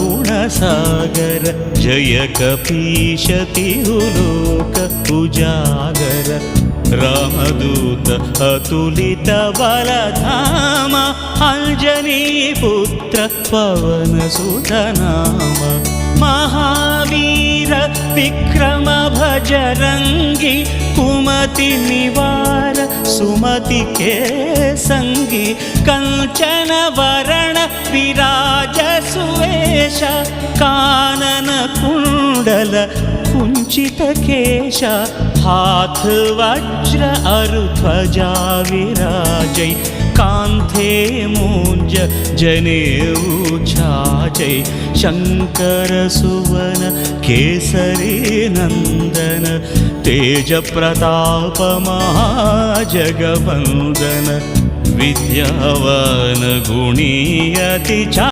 ज्ञानगुणसागर जय कपीश तिरुलोक उजागर रामदूत अतुलित बलधाम अंजनीपुत्र पवनसुत नाम महावीर विक्रम भजरंगी कुमति निवार सुमति के संगी कंचन वरण विराज सुवेश कानन कुंडल कुंचित केश हाथ वज्र अरुध्वजा विराजै कांथे मूंज जनेऊ छाजै शंकर सुवन केसरी नंदन तेज प्रताप महाजगवंदन विद्यावान गुणी अति